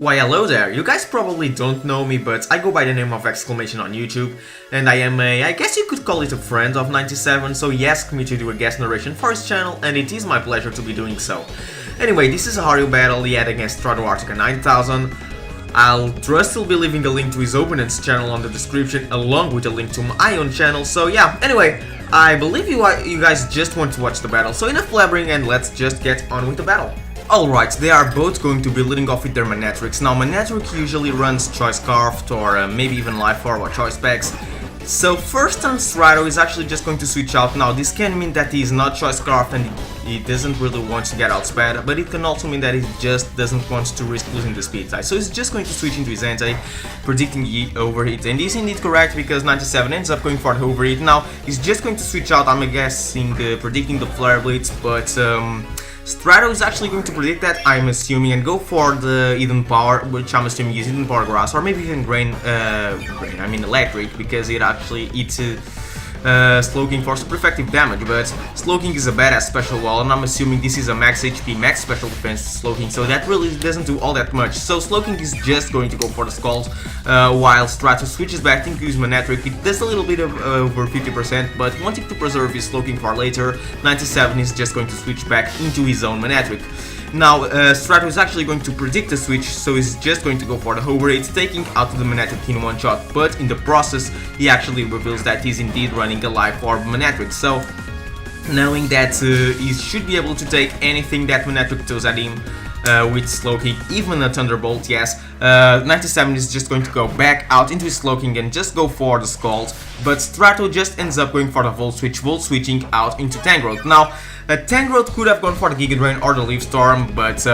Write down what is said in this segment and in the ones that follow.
Why hello there, you guys probably don't know me, but I go by the name of Exclamation on YouTube, and I am I guess you could call it a friend of 97, so he asked me to do a guest narration for his channel, and it is my pleasure to be doing so. Anyway, this is a Hario battle he had against Strato Arctica 9000. I'll trust he'll be leaving a link to his opponent's channel on the description, along with a link to my own channel, so yeah, anyway, I believe you guys just want to watch the battle, so enough blabbering and let's just get on with the battle. Alright, they are both going to be leading off with their Manatrix. Now, Manatrix usually runs Choice Scarfed or maybe even Life Orb or Choice Specs. So first turn Strato is actually just going to switch out. Now, this can mean that he is not Choice Scarfed and he doesn't really want to get outsped, but it can also mean that he just doesn't want to risk losing the speed tie. So he's just going to switch into his anti, predicting the overheat. And this is indeed correct because 97 ends up going for the overheat. Now, he's just going to switch out, I'm guessing, predicting the Flare Blitz, but Strato is actually going to predict that, I'm assuming, and go for the Hidden Power, which I'm assuming is Hidden Power Grass, or maybe even Electric, because it actually eats Slowking for super effective damage, but Slowking is a badass special wall, and I'm assuming this is a max HP, max special defense Slowking, so that really doesn't do all that much. So Slowking is just going to go for the Scald, while Strato switches back into his Manatric. It does a little bit of over 50%, but wanting to preserve his Slowking for later, 97 is just going to switch back into his own Manatric. Now, Strato is actually going to predict the switch, so he's just going to go for the overrate, taking out the Manatric in one shot, but in the process, he actually reveals that he's indeed running a Life Orb Manatric, so knowing that he should be able to take anything that Manatric throws at him with Slowking, even a Thunderbolt, yes, 97 is just going to go back out into his Slowking and just go for the Scald, but Strato just ends up going for the Volt switching out into Tangrowth. Now, Tangrowth could have gone for the Giga Drain or the Leaf Storm, but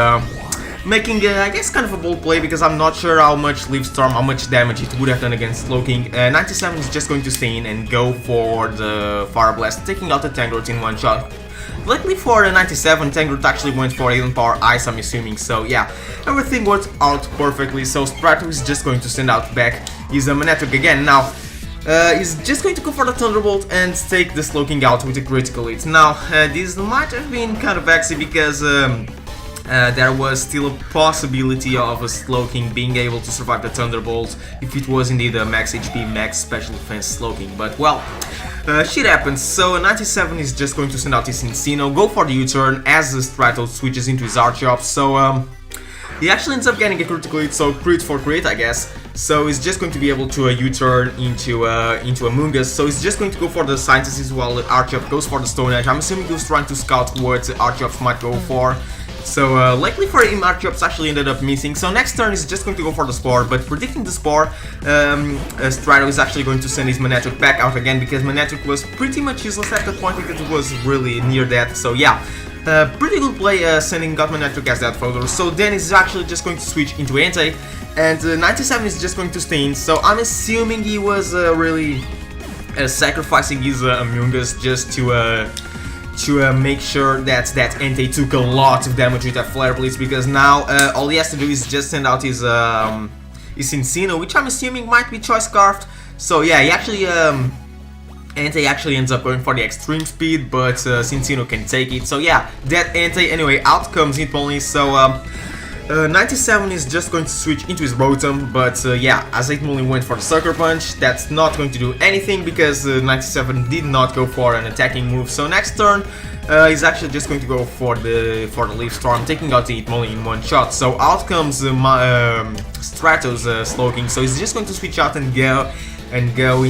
making, I guess, kind of a bold play because I'm not sure how much Leaf Storm, how much damage it would have done against Slowking. 97 is just going to stay in and go for the Fire Blast, taking out the Tangrowth in one shot. Luckily for 97, Tangrowth actually went for Hidden Power Ice, I'm assuming, so yeah, everything worked out perfectly, so Strato is just going to send out back his Manatric again. Now, he's just going to go for the Thunderbolt and take the Slowking out with a critical hit. Now, this might have been kind of vexy because there was still a possibility of a Slowking being able to survive the Thunderbolt if it was indeed a max HP, max special defense Slowking, but well, shit happens. So 97 is just going to send out his Encino, go for the U-turn as the Strato switches into his Archeops, so he actually ends up getting a critical hit, so crit for crit, I guess. So he's just going to be able to U-turn into a Mungus. So he's just going to go for the Synthesis while the Archeop goes for the Stone Edge. I'm assuming he was trying to scout what Archeops might go for. So likely for him, Archeops actually ended up missing. So next turn he's just going to go for the Spore, but predicting the Spore, Strato is actually going to send his Manatric back out again because Manatric was pretty much useless at that point because it was really near death. So yeah. Pretty good play sending out Manatric as that photo. So then he's actually just going to switch into Anti, and 97 is just going to stay in. So I'm assuming he was really sacrificing his Amungus just to make sure that Anti took a lot of damage with that Flare Blitz, because now all he has to do is just send out his Encino, which I'm assuming might be Choice Scarfed. So yeah, he actually Anti actually ends up going for the extreme speed, but Cincino can take it. So yeah, that Anti anyway, out comes Hitmonlee. So 97 is just going to switch into his Rotom, but yeah, as Hitmonlee went for the Sucker Punch, that's not going to do anything because 97 did not go for an attacking move. So next turn, he's actually just going to go for the Leaf Storm, taking out the Hitmonlee in one shot. So out comes Strato's Slowking. So he's just going to switch out and go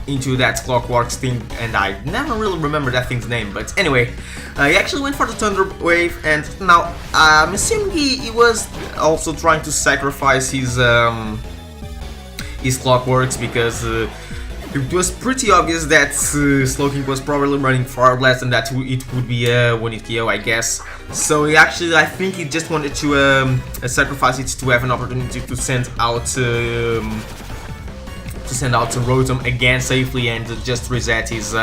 into that Clockwork thing, and I never really remember that thing's name, but anyway, he actually went for the Thunder Wave, and now I'm assuming he was also trying to sacrifice his Clockworks because it was pretty obvious that Slowking was probably running Fire Blast and that it would be a 1-hit KO, I guess. So he actually, I think he just wanted to sacrifice it to have an opportunity to send out to Rotom again safely and just reset his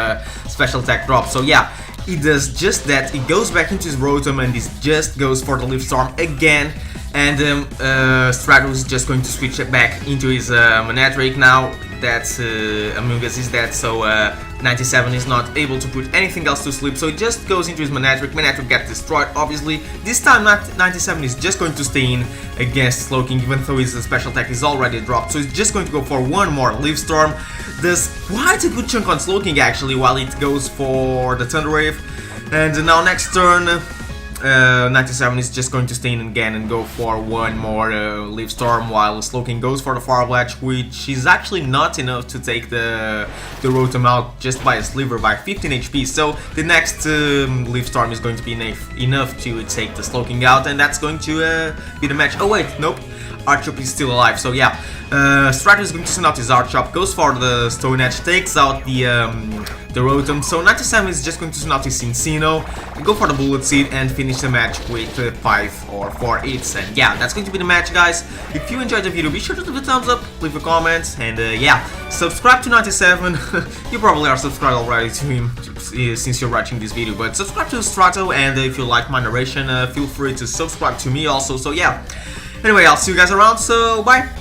special attack drop. So yeah, he does just that. He goes back into his Rotom and he just goes for the Leaf Storm again. And Strato is just going to switch it back into his Manatric. Now, that Among Us is dead, so 97 is not able to put anything else to sleep, so it just goes into his Manectric. Manectric gets destroyed, obviously. This time 97 is just going to stay in against Slowking, even though his special attack is already dropped, so he's just going to go for one more Leaf Storm. Does quite a good chunk on Slowking actually, while it goes for the Thunder Wave. And now next turn, 97 is just going to stay in again and go for one more Leaf Storm, while Slowking goes for the Fire Latch, which is actually not enough to take the Rotom out just by a sliver, by 15 HP. So the next Leaf Storm is going to be enough to take the Slowking out, and that's going to be the match. Oh wait, nope. Archop is still alive, so yeah. Strato is going to send out his Archop, goes for the Stone Edge, takes out the Rotom. So 97 is just going to send out his Cinccino, go for the Bullet Seed, and finish the match with 5 or 4 hits. And yeah, that's going to be the match, guys. If you enjoyed the video, be sure to leave a thumbs up, leave a comment, and yeah, subscribe to 97. You probably are subscribed already to him since you're watching this video, but subscribe to Strato, and if you like my narration, feel free to subscribe to me also. So yeah. Anyway, I'll see you guys around, so bye!